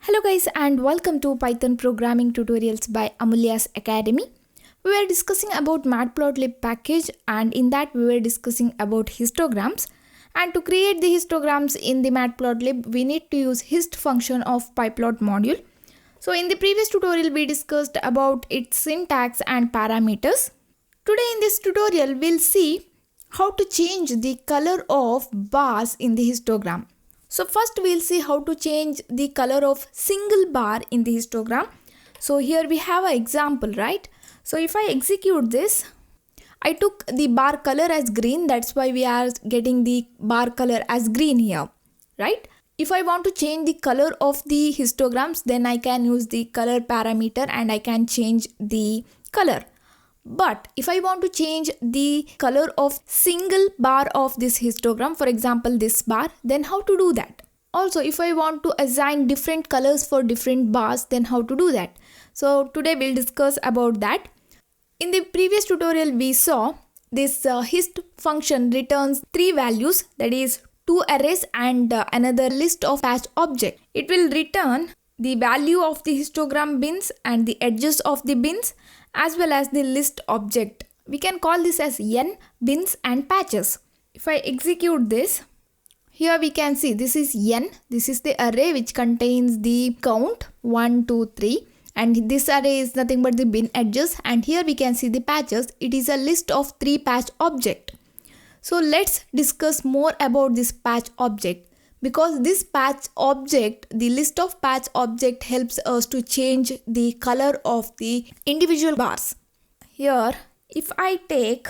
Hello guys and welcome to Python programming tutorials by Amulya's Academy. We were discussing about matplotlib package and in that we were discussing about histograms, and to create the histograms in the matplotlib we need to use hist function of pyplot module. So in the previous tutorial we discussed about its syntax and parameters. Today in this tutorial we'll see how to change the color of bars in the histogram. So first we'll see how to change the color of single bar in the histogram. So here we have an example, right? So if I execute this, I took the bar color as green, that's why we are getting the bar color as green here, right? If I want to change the color of the histograms, then I can use the color parameter and I can change the color. But if I want to change the color of single bar of this histogram, for example this bar, then how to do that? Also, if I want to assign different colors for different bars, then how to do that? So today we'll discuss about that. In the previous tutorial we saw this hist function returns three values, that is two arrays and another list of patch object. It will return the value of the histogram bins and the edges of the bins as well as the list object. We can call this as n, bins and patches. If I execute this, here we can see this is n, this is the array which contains the count 1, 2, 3, and this array is nothing but the bin edges, and here we can see the patches. It is a list of three patch object. So let's discuss more about this patch object. Because this patch object, the list of patch object helps us to change the color of the individual bars. Here, if I take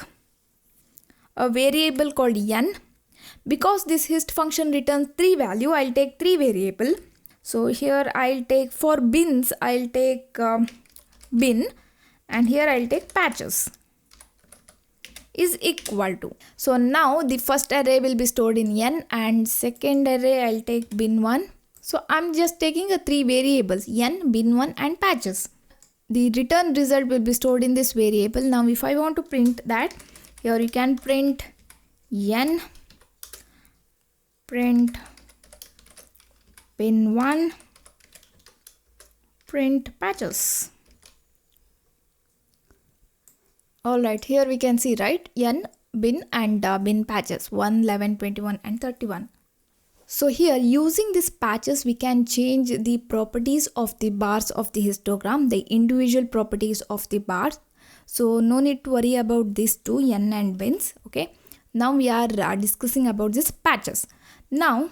a variable called n, because this hist function returns three value, I'll take three variable. So here I'll take for bins, I'll take bin, and here I'll take patches is equal to. So now the first array will be stored in n and second array I'll take bin1. So I'm just taking a three variables n, bin1 and patches. The return result will be stored in this variable. Now if I want to print that, here you can print n, print bin1, print patches. Alright, here we can see, right, n, bin and bin patches 1, 11, 21 and 31. So here using these patches we can change the properties of the bars of the histogram, the individual properties of the bars. So no need to worry about these two, n and bins. Okay, now we are discussing about these patches. Now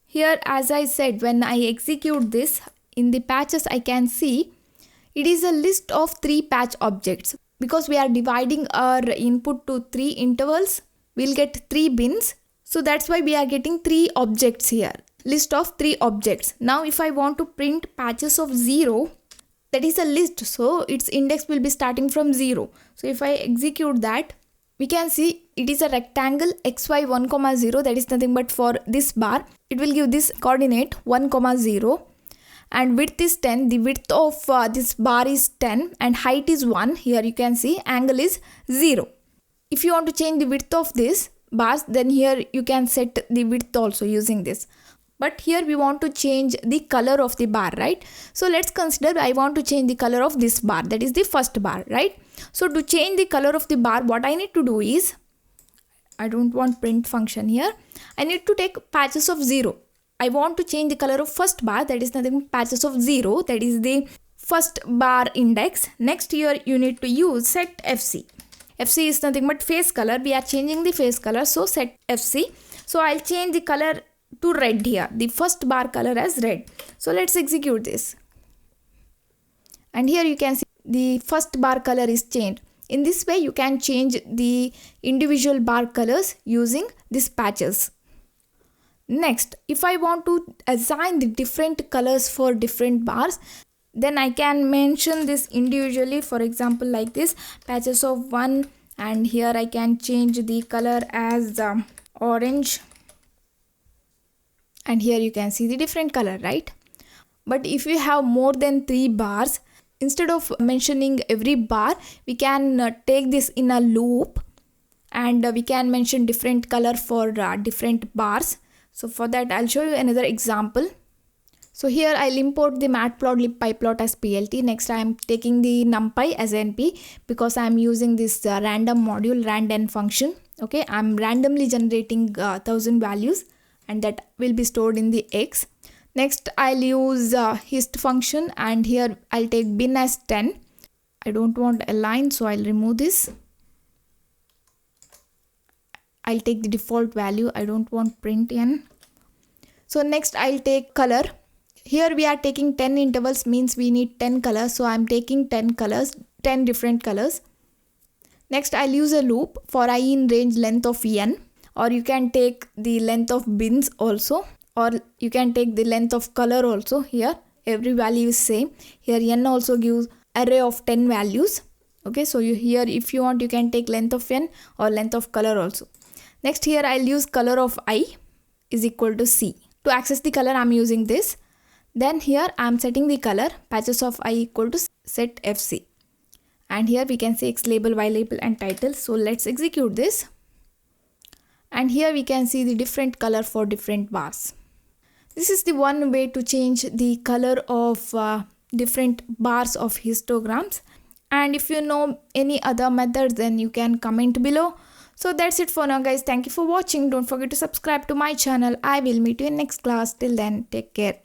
here, as I said, when I execute this in the patches, I can see it is a list of three patch objects. Because we are dividing our input to three intervals, we'll get three bins. So that's why we are getting three objects here. List of three objects. Now if I want to print patches of 0, that is a list. So its index will be starting from 0. So if I execute that, we can see it is a rectangle xy 1, 0. That is nothing but for this bar. It will give this coordinate 1, 0. And width is 10, the width of this bar is 10 and height is 1. Here you can see angle is 0. If you want to change the width of this bars, then here you can set the width also using this. But here we want to change the color of the bar, right? So let's consider I want to change the color of this bar, that is the first bar, right? So to change the color of the bar, what I need to do is, I don't want print function here. I need to take patches of 0. I want to change the color of first bar, that is nothing but patches of 0, that is the first bar index. Next here you need to use set FC. FC is nothing but face color. We are changing the face color, so set FC. So I'll change the color to red here, the first bar color as red. So let's execute this. And here you can see the first bar color is changed. In this way you can change the individual bar colors using these patches. Next, if I want to assign the different colors for different bars, then I can mention this individually. For example, like this, patches of 1, and here I can change the color as orange. And here you can see the different color, right? But if you have more than 3 bars, instead of mentioning every bar, we can take this in a loop and we can mention different color for different bars. So for that I'll show you another example. So here I'll import the matplotlib pyplot as plt. Next I am taking the numpy as np because I am using this random module randn function. Okay, I'm randomly generating 1000 values and that will be stored in the x. Next I'll use hist function and here I'll take bin as 10. I don't want align, so I'll remove this. I'll take the default value. I don't want print n. So next I'll take color. Here we are taking 10 intervals, means we need 10 colors. So I'm taking 10 colors, 10 different colors. Next I'll use a loop for I in range length of n, or you can take the length of bins also, or you can take the length of color also. Here every value is same. Here n also gives array of 10 values. Okay, so here if you want you can take length of n or length of color also. Next here I'll use color of I is equal to C. To access the color I'm using this. Then here I'm setting the color patches of I equal to set FC. And here we can say X label, Y label and title. So let's execute this. And here we can see the different color for different bars. This is the one way to change the color of different bars of histograms. And if you know any other method, then you can comment below. So that's it for now guys. Thank you for watching. Don't forget to subscribe to my channel. I will meet you in next class. Till then, take care.